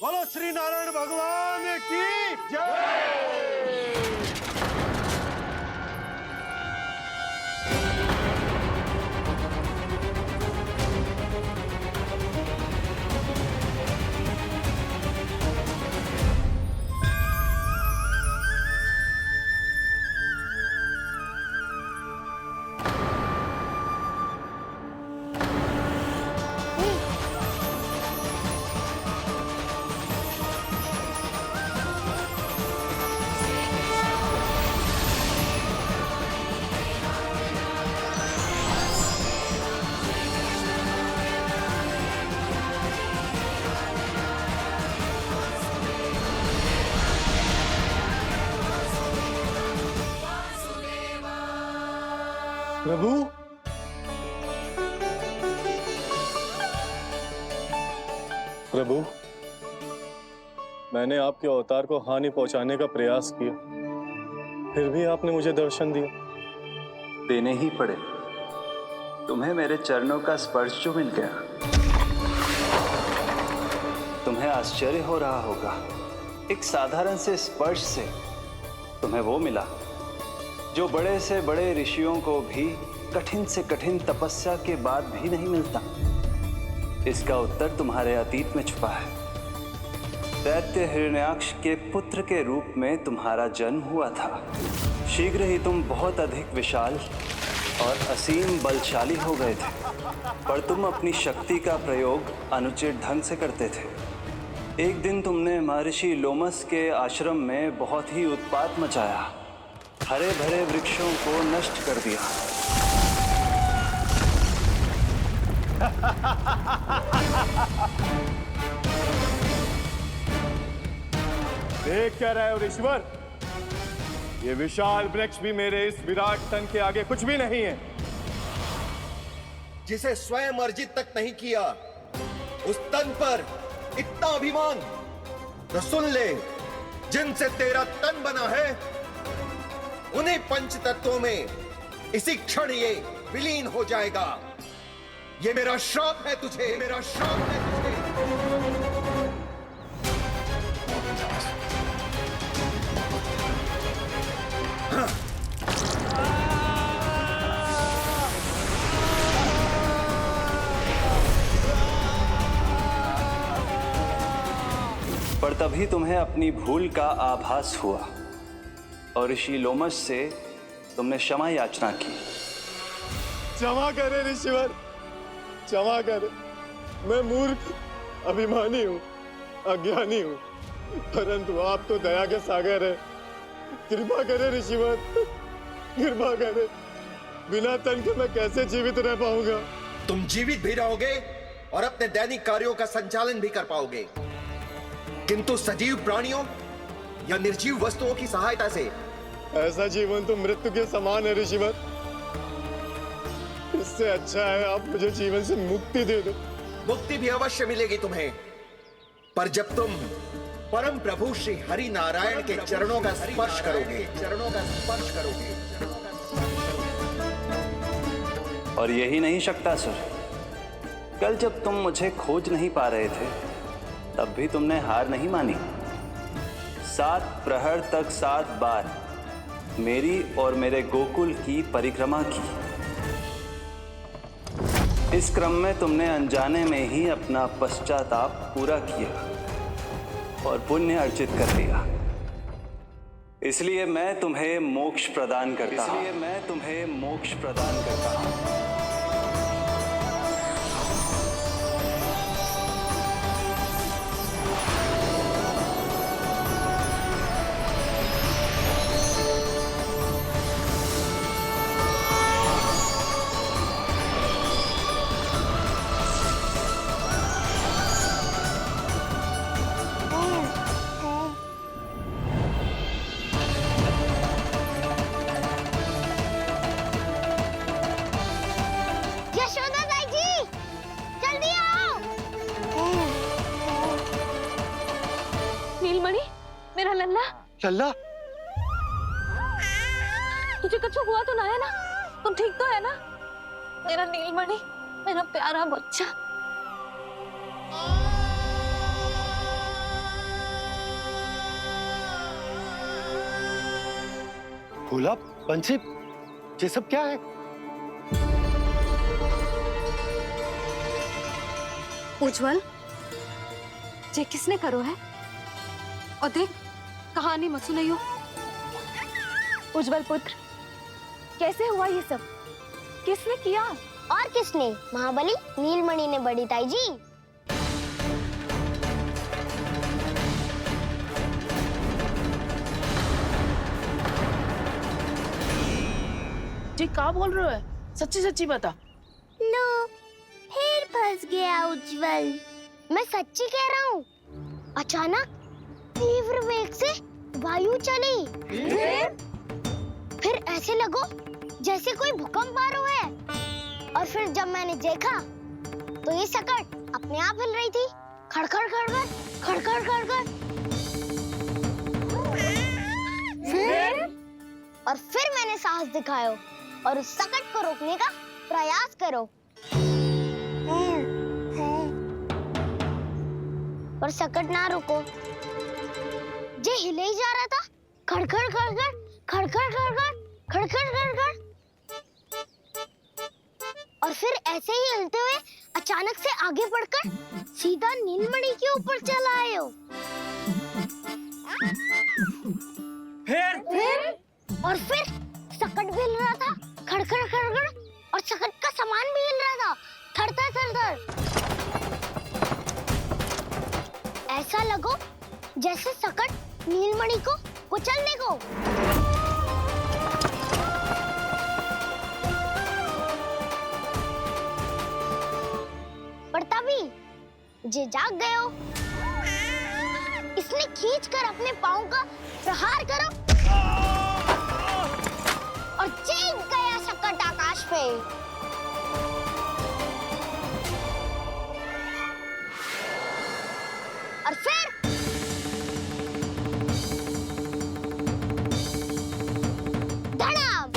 बोलो श्री नारायण भगवान की जय। प्रभु, प्रभु, मैंने आपके अवतार को हानि पहुंचाने का प्रयास किया, फिर भी आपने मुझे दर्शन दिया। देने ही पड़े। तुम्हें मेरे चरणों का स्पर्श जो मिल गया, तुम्हें आश्चर्य हो रहा होगा। एक साधारण से स्पर्श से तुम्हें वो मिला जो बड़े से बड़े ऋषियों को भी कठिन से कठिन तपस्या के बाद भी नहीं मिलता। इसका उत्तर तुम्हारे अतीत में छुपा है। दैत्य हिरण्याक्ष के पुत्र के रूप में तुम्हारा जन्म हुआ था। शीघ्र ही तुम बहुत अधिक विशाल और असीम बलशाली हो गए थे, पर तुम अपनी शक्ति का प्रयोग अनुचित ढंग से करते थे। एक दिन तुमने महर्षि लोमस के आश्रम में बहुत ही उत्पात मचाया, हरे भरे वृक्षों को नष्ट कर दिया। देख क्या रहे हो ऋषिवर? ये विशाल वृक्ष भी मेरे इस विराट तन के आगे कुछ भी नहीं है। जिसे स्वयं अर्जित तक नहीं किया, उस तन पर इतना अभिमान। तो सुन ले, जिनसे तेरा तन बना है, उन्हीं पंच तत्वों में इसी क्षण ये विलीन हो जाएगा। ये मेरा श्राप है तुझे, मेरा श्राप है तुझे। पर तभी तुम्हें अपनी भूल का आभास हुआ और ऋषि लोमस से तुमने क्षमा याचना की। क्षमा करे ऋषिवर, क्षमा करे। मैं मूर्ख, अभिमानी हूँ, अज्ञानी हूँ, परंतु आप तो दया के सागर है। कृपा करे ऋषिवर, कृपा करे। बिना तन के मैं कैसे जीवित रह पाऊंगा? तुम जीवित भी रहोगे और अपने दैनिक कार्यों का संचालन भी कर पाओगे, किंतु सजीव प्राणियों या निर्जीव वस्तुओं की सहायता से ऐसा जीवन तो मृत्यु के समान है ऋषिवर। इससे अच्छा है आप मुझे जीवन से मुक्ति दे दो। मुक्ति भी अवश्य मिलेगी तुम्हें, पर जब तुम परम प्रभु श्री हरि नारायण के चरणों का स्पर्श करोगे, चरणों का स्पर्श करोगे। और यही नहीं शक्तासुर, कल जब तुम मुझे खोज नहीं पा रहे थे, तब भी तुमने हार नहीं मानी। 7 प्रहर तक 7 बार मेरी और मेरे गोकुल की परिक्रमा की। इस क्रम में तुमने अनजाने में ही अपना पश्चाताप पूरा किया और पुण्य अर्जित कर लिया। इसलिए मैं तुम्हें मोक्ष प्रदान करता हूं। इसलिए मैं तुम्हें मोक्ष प्रदान करता हूं। मेरा लल्ला, लल्ला, तुझे कुछ हुआ तो ना है ना? तुम ठीक तो है ना? मेरा नीलमणि, मेरा प्यारा बच्चा। भोला, बंसी, ये सब क्या है? उज्जवल, ये किसने करो है? और देख, कहानी मत सुनाइयो। उज्जवल पुत्र, कैसे हुआ ये सब? किसने किया? और किसने? महाबली नीलमणि ने, बड़ी ताई जी। जी क्या बोल रहे हो? सच्ची सच्ची बता। लो, फिर फंस गया उज्जवल। मैं सच्ची कह रहा हूँ। अचानक तीव्र वेग से वायु चली। फिर ऐसे लगो जैसे कोई भूकंप आ रहा है। और फिर जब मैंने देखा तो ये सकट अपने आप हिल रही थी, खड़खड़ खड़खड़ खड़खड़ खड़खड़। फिर मैंने साहस दिखाया और उस सकट को रोकने का प्रयास करो। पर सकट ना रुको, जे हिले ही जा रहा था, खड़खड़ खड़खड़ खड़खड़ खड़खड़ खड़खड़ खड़खड़। और फिर ऐसे ही हिलते हुए अचानक से आगे बढ़कर सीधा नीलमणि के ऊपर चला आए हो। और फिर सकट भी हिल रहा था, खड़खड़ खड़खड़, और सकट का सामान भी हिल रहा था, थरथर थरथर। ऐसा लगो जैसे सकट नीलमणि को कुचलने को। पर तभी जे जाग गए हो। इसने खींचकर अपने पांव का प्रहार करो और चीख गया सकट आकाश पे। और फिर धड़ाम,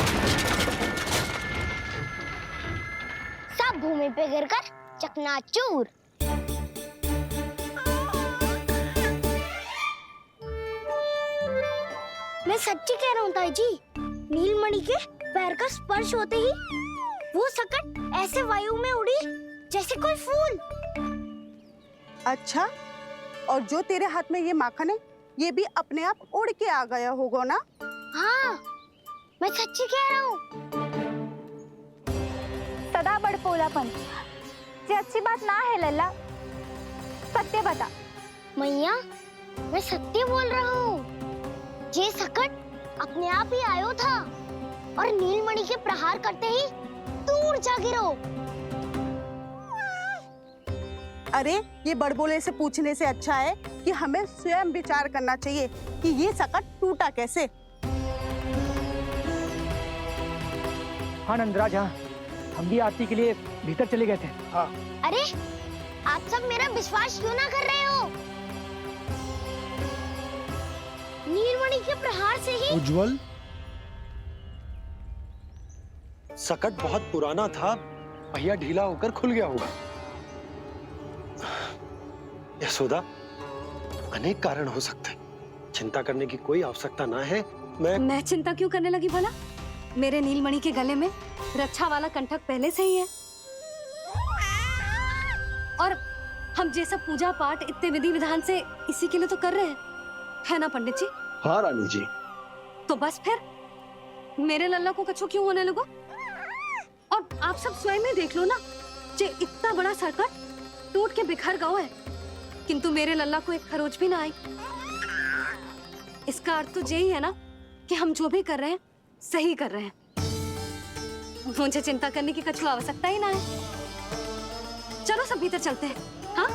सब भूमि पे गिरकर चकनाचूर। मैं सच्ची कह रहा हूँ ताई जी, नीलमणि के पैर का स्पर्श होते ही वो सकट ऐसे वायु में उड़ी जैसे कोई फूल। अच्छा, और जो तेरे हाथ में ये माखन है, ये भी अपने आप उड़ के आ गया होगा ना? हाँ, मैं सच्ची कह रहा हूँ। सदा बड़पोलापन, ये अच्छी बात ना है लल्ला। सत्य बता। मैया, मैं सत्य बोल रहा हूँ। ये सकट अपने आप ही आयो था और नीलमणि के प्रहार करते ही दूर जा गिरो। अरे, ये बड़बोले से पूछने से अच्छा है कि हमें स्वयं विचार करना चाहिए कि ये सकट टूटा कैसे। हाँ नंदराज, हाँ, हम भी आरती के लिए भीतर चले गए थे। हाँ। अरे, आप सब मेरा विश्वास क्यों ना कर रहे हो? नीलमणि के प्रहार से ही उज्जवल, सकट बहुत पुराना था, पहिया ढीला होकर खुल गया होगा। यशोदा, अनेक कारण हो सकते हैं, चिंता करने की कोई आवश्यकता ना है। मैं चिंता क्यों करने लगी भला? मेरे नीलमणि के गले में रक्षा वाला कंठक पहले से ही है। और हम ये सब पूजा पाठ इतने विधि विधान से इसी के लिए तो कर रहे हैं, है ना पंडित जी? हाँ रानी जी। तो बस फिर मेरे लल्ला को कछु क्यों होने लगो? और आप सब स्वयं ही देख लो ना, जे इतना बड़ा सकट टूट के बिखर गया है, किंतु मेरे लल्ला को एक खरोच भी ना आई। इसका अर्थ तो यही है ना कि हम जो भी कर रहे हैं सही कर रहे हैं। मुझे चिंता करने की कछु आवश्यकता ही ना है। चलो सब भीतर चलते हैं। हाँ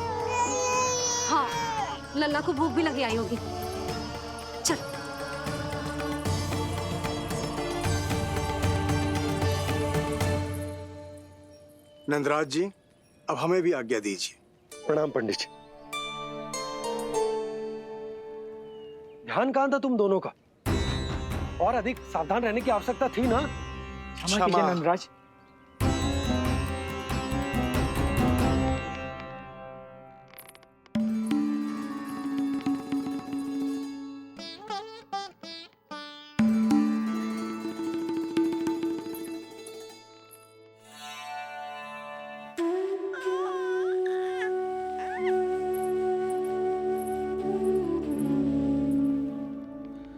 हाँ, लल्ला को भूख भी लगी आई होगी। चल। नंदराज जी, अब हमें भी आज्ञा दीजिए। प्रणाम पंडित जी। ध्यान कहाँ था तुम दोनों का? और अधिक सावधान रहने की आवश्यकता थी ना? क्षमा कीजिए नंदराज।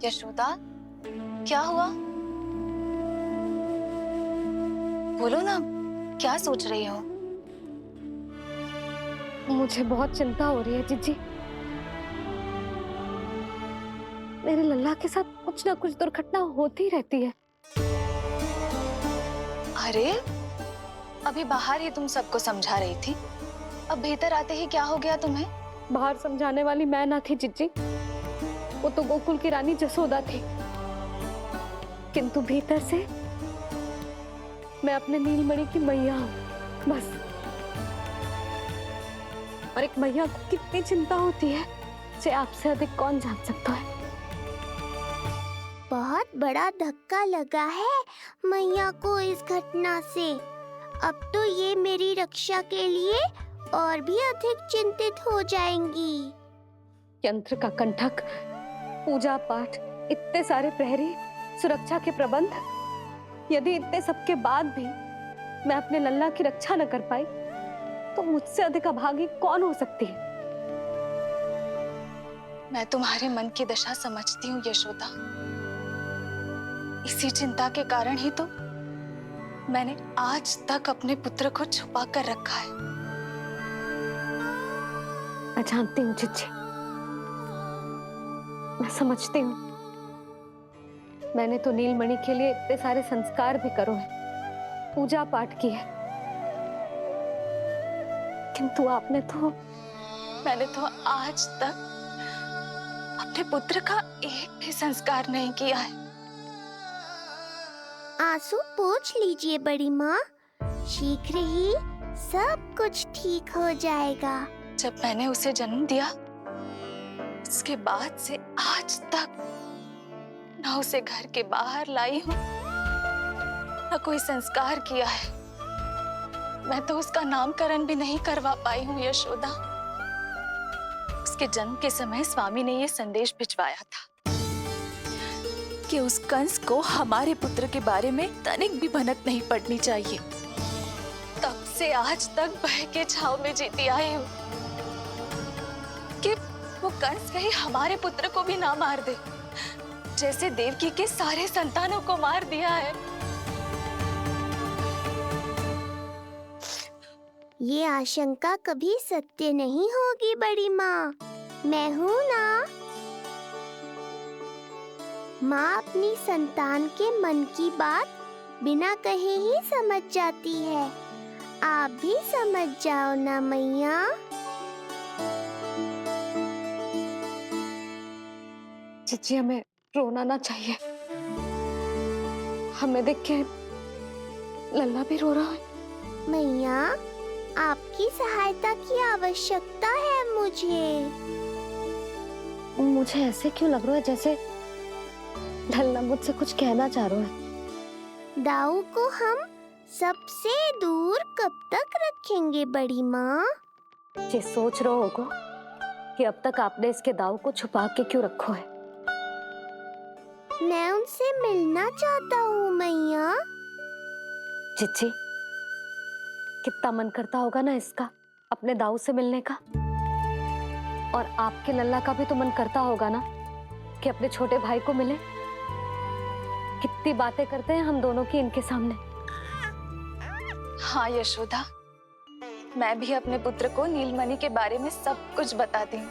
यशोदा, क्या हुआ? बोलो ना, क्या सोच रही हो? मुझे बहुत चिंता हो रही है जीजी। मेरे लल्ला के साथ कुछ ना कुछ दुर्घटना होती रहती है। अरे, अभी बाहर ही तुम सबको समझा रही थी, अब भीतर आते ही क्या हो गया तुम्हें? बाहर समझाने वाली मैं ना थी जीजी, वो तो गोकुल की रानी जसोदा थी, किंतु भीतर से मैं अपने नीलमणि की मैया हूँ, बस। और एक मैया को कितनी चिंता होती है, इसे आपसे अधिक कौन जान सकता है। बहुत बड़ा धक्का लगा है मैया को इस घटना से। अब तो ये मेरी रक्षा के लिए और भी अधिक चिंतित हो जाएंगी। यंत्र का कंठक, पूजा पाठ, इतने सारे प्रहरी, सुरक्षा के प्रबंध, यदि इतने सबके बाद भी मैं अपने लल्ला की रक्षा न कर पाई तो मुझसे अधिक अभागी कौन हो सकती है? मैं तुम्हारे मन की दशा समझती हूँ यशोदा। इसी चिंता के कारण ही तो मैंने आज तक अपने पुत्र को छुपा कर रखा है। मैं जानती हूँ जीजी, मैं समझती हूँ। मैंने तो नीलमणि के लिए इतने सारे संस्कार भी करो हैं, पूजा पाठ की है, किंतु मैंने तो आज तक अपने पुत्र का एक भी संस्कार नहीं किया है। आंसू पोंछ लीजिए बड़ी माँ, शीघ्र ही सब कुछ ठीक हो जाएगा। जब मैंने उसे जन्म दिया, उसके बाद से आज तक न उसे घर के बाहर लाई हूँ, न कोई संस्कार किया है। मैं तो उसका नामकरण भी नहीं करवा पाई हूँ यशोदा। उसके जन्म के समय स्वामी ने ये संदेश भिजवाया था कि उस कंस को हमारे पुत्र के बारे में तनिक भी भनक नहीं पड़नी चाहिए। तब से आज तक भय के छाव में जीती आई हूँ कि वो कंस कहीं हमारे पुत्र को भी ना मार दे, जैसे देवकी के सारे संतानों को मार दिया है। ये आशंका कभी सत्य नहीं होगी बड़ी माँ, मैं हूँ ना। माँ अपनी संतान के मन की बात बिना कहे ही समझ जाती है। आप भी समझ जाओ ना मैया। जीजी, हमें रोना ना चाहिए। हमें देख के लल्ला भी रो रहा है। मैया, आपकी सहायता की आवश्यकता है मुझे। मुझे ऐसे क्यों लग रहा है जैसे लल्ला मुझसे कुछ कहना चाह रहा है। दाऊ को हम सबसे दूर कब तक रखेंगे बड़ी माँ? ये सोच रहे होगा कि अब तक आपने इसके दाऊ को छुपा के क्यों रखो है। मैं उनसे मिलना चाहता हूँ मैया। जीजी, कितना मन करता होगा ना इसका अपने दाऊ से मिलने का। और आपके लल्ला का भी तो मन करता होगा ना कि अपने छोटे भाई को मिले। कितनी बातें करते हैं हम दोनों की इनके सामने। हाँ यशोदा, मैं भी अपने पुत्र को नीलमणि के बारे में सब कुछ बताती हूँ।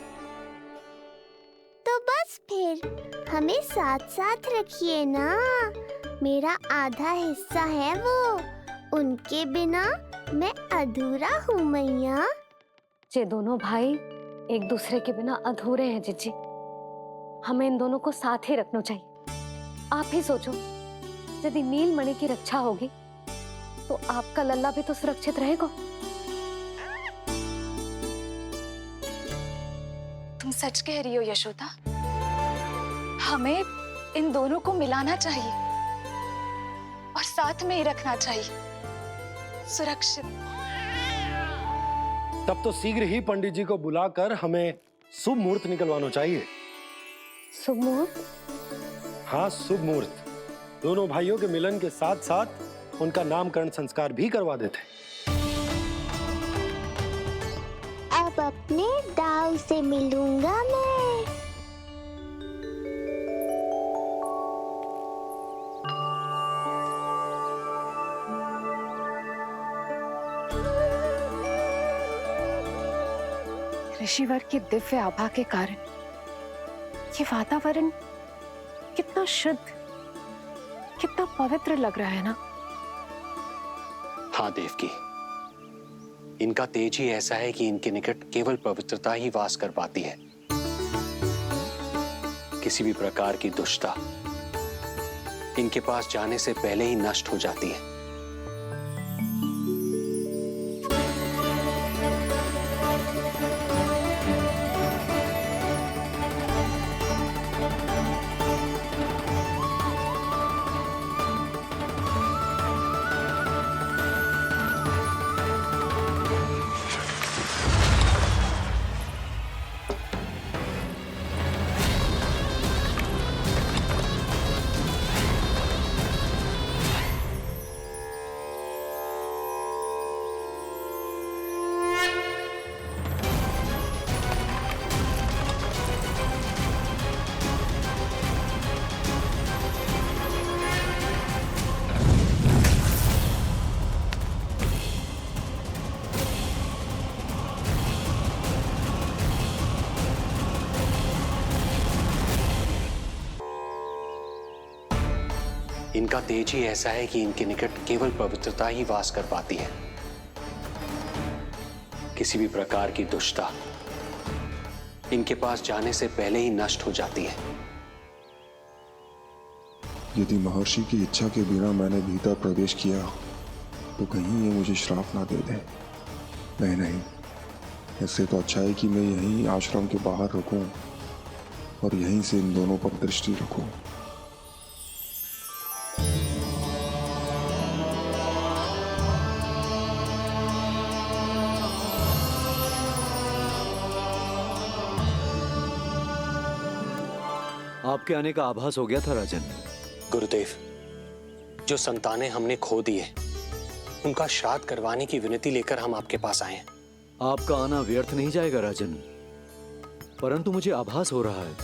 तो बस फिर हमें साथ साथ रखिए ना। मेरा आधा हिस्सा है वो, उनके बिना मैं अधूरा हूँ मैया। ये दोनों भाई एक दूसरे के बिना अधूरे हैं जीजी। हमें इन दोनों को साथ ही रखना चाहिए। आप ही सोचो, यदि नीलमणि की रक्षा होगी तो आपका लल्ला भी तो सुरक्षित रहेगा। तुम सच कह रही हो यशोदा। हमें इन दोनों को मिलाना चाहिए और साथ में ही रखना चाहिए, सुरक्षित। तब तो शीघ्र ही पंडित जी को बुलाकर हमें शुभ मुहूर्त निकलवाना चाहिए। शुभ मुहूर्त? हाँ, शुभ मुहूर्त। दोनों भाइयों के मिलन के साथ साथ उनका नामकरण संस्कार भी करवा देते। अब अपने दाऊ से मिलूंगा मैं। ऋषिवर की दिव्य आभा के कारण ये वातावरण कितना शुद्ध, कितना पवित्र लग रहा है ना। हाँ देवकी, इनका तेज ही ऐसा है कि इनके निकट केवल पवित्रता ही वास कर पाती है। किसी भी प्रकार की दुष्टता इनके पास जाने से पहले ही नष्ट हो जाती है। इनका तेज ही ऐसा है कि इनके निकट केवल पवित्रता ही वास कर पाती है। किसी भी प्रकार की दुष्टता इनके पास जाने से पहले ही नष्ट हो जाती है। यदि महर्षि की इच्छा के बिना मैंने भीतर प्रवेश किया तो कहीं ये मुझे श्राप ना दे दे। नहीं नहीं, इससे तो अच्छा है कि मैं यहीं आश्रम के बाहर रुकूं और यहीं से इन दोनों पर दृष्टि रखूं। आपके आने का आभास हो गया था राजन। गुरुदेव, जो संतानें हमने खो दी है उनका श्राद्ध करवाने की विनती लेकर हम आपके पास आए हैं। आपका आना व्यर्थ नहीं जाएगा राजन, परंतु मुझे आभास हो रहा है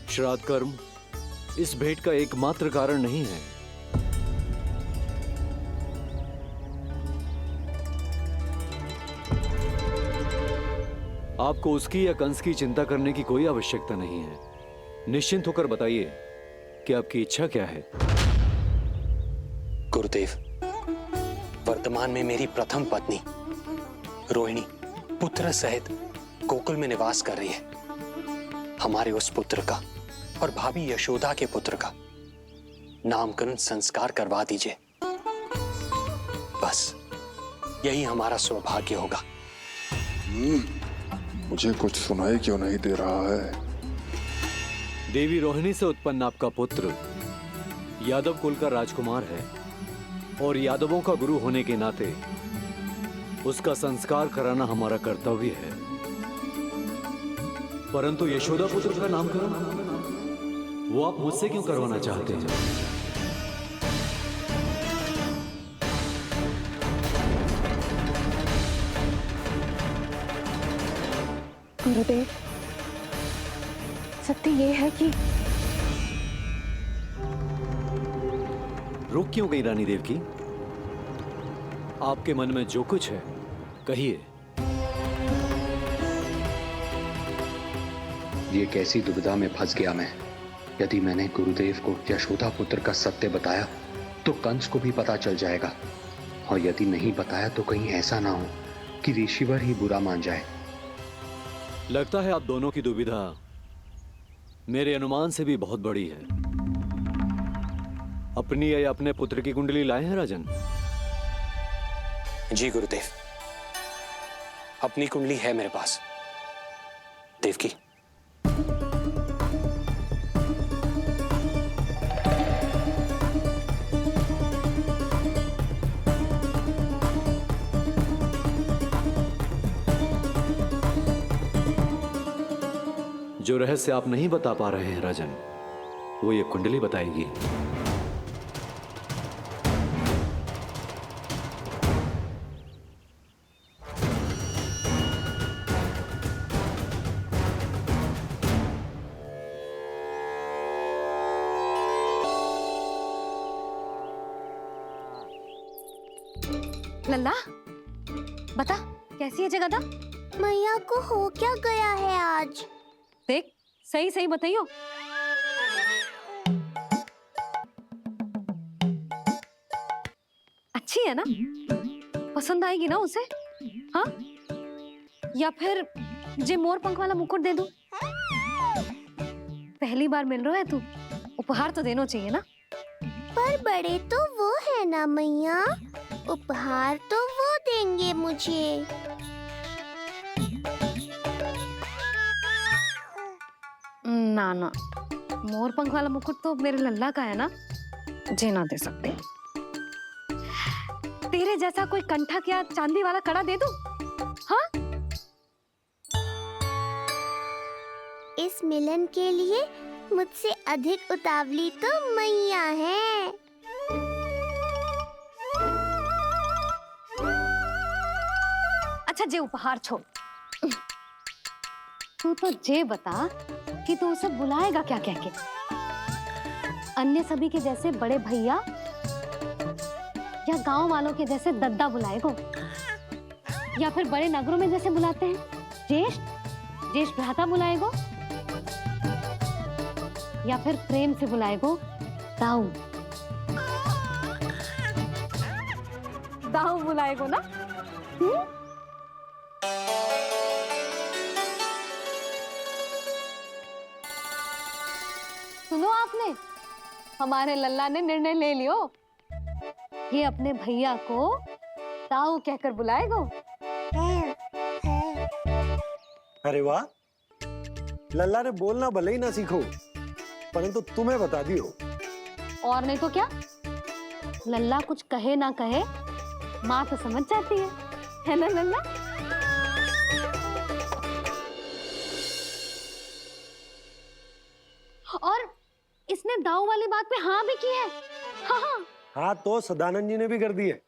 श्राद्ध कर्म इस भेंट का एकमात्र कारण नहीं है। आपको उसकी या कंस की चिंता करने की कोई आवश्यकता नहीं है। निश्चिंत होकर बताइए कि आपकी इच्छा क्या है। गुरुदेव, वर्तमान में मेरी प्रथम पत्नी रोहिणी पुत्र सहित गोकुल में निवास कर रही है। हमारे उस पुत्र का और भाभी यशोदा के पुत्र का नामकरण संस्कार करवा दीजिए। बस यही हमारा सौभाग्य होगा। मुझे कुछ सुनाई क्यों नहीं दे रहा है? देवी रोहिणी से उत्पन्न आपका पुत्र यादव कुल का राजकुमार है और यादवों का गुरु होने के नाते उसका संस्कार कराना हमारा कर्तव्य है। परंतु यशोदा पुत्र का नामकरण वो आप मुझसे क्यों करवाना चाहते हैं? गुरुदेव, सत्य ये है कि रुक क्यों गई रानी देवकी? आपके मन में जो कुछ है कहिए। ये कैसी दुविधा में फंस गया मैं। यदि मैंने गुरुदेव को यशोदा पुत्र का सत्य बताया तो कंस को भी पता चल जाएगा, और यदि नहीं बताया तो कहीं ऐसा ना हो कि ऋषिवर ही बुरा मान जाए। लगता है आप दोनों की दुविधा मेरे अनुमान से भी बहुत बड़ी है। अपनी या अपने पुत्र की कुंडली लाए हैं राजन? जी गुरुदेव, अपनी कुंडली है मेरे पास। देवकी, जो रहस्य आप नहीं बता पा रहे हैं राजन, वो ये कुंडली बताएगी। लल्ला, बता कैसी है जगदा? मैया को हो क्या गया है आज? देख, सही सही बताइयो। अच्छी है ना? पसंद आएगी ना उसे? हाँ? या फिर जे मोर पंख वाला मुकुट दे दूं? पहली बार मिल रहा है तू, उपहार तो देना चाहिए ना? पर बड़े तो वो है ना मैया, उपहार तो वो देंगे मुझे। ना ना, मोर पंख वाला मुकुट तो मेरे लल्ला का है ना, जे ना दे सकते। तेरे जैसा कोई कंठक या चांदी वाला कड़ा दे दूं? हाँ? इस मिलन के लिए मुझसे अधिक उतावली तो मैया है। अच्छा जे उपहार छोड़, तू तो जे बता कि तू उसे बुलाएगा क्या कह के? अन्य सभी के जैसे बड़े भैया या गांव वालों के जैसे दद्दा बुलाएगो, या फिर बड़े नगरों में जैसे बुलाते हैं ज्येष्ठ भ्राता बुलाएगो, या फिर प्रेम से बुलाएगो दाऊ बुलाएगो ना? सुनो आपने, हमारे लल्ला ने निर्णय ले लियो, ये अपने भैया को ताऊ कहकर बुलाएगो। अरे वाह, लल्ला ने बोलना भले ही ना सीखो, परंतु तुम्हें बता दियो। और नहीं तो क्या, लल्ला कुछ कहे ना कहे माँ तो समझ जाती है ना लल्ला? और इसने दाऊ वाली बात पे हाँ भी की है। हाँ हाँ तो सदानंद जी ने भी कर दी है।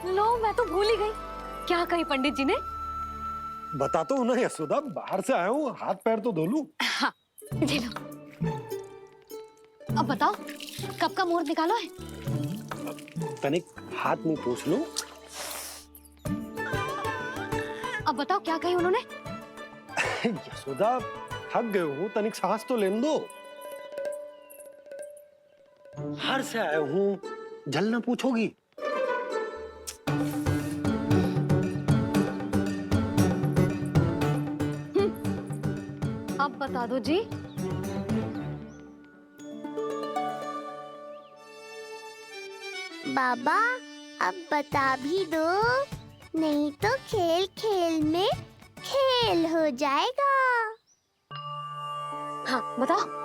लो, मैं तो भूल ही गई, क्या कही पंडित जी ने? बता तो ना यशोदा, बाहर से आया हूँ, हाथ पैर तो धो लूं। हाँ, दे लो। अब बताओ, कब का मुहूर्त निकालो है? तनिक हाथ मुंह पोंछ लो। अब बताओ क्या कही उन्होंने? यशोदा थक गए हूँ, तनिक सांस तो लेने दो। बाहर से आया हूँ, जल ना पूछोगी? अब बता दो जी। बाबा अब बता भी दो, नहीं तो खेल खेल में खेल हो जाएगा। हाँ बताओ।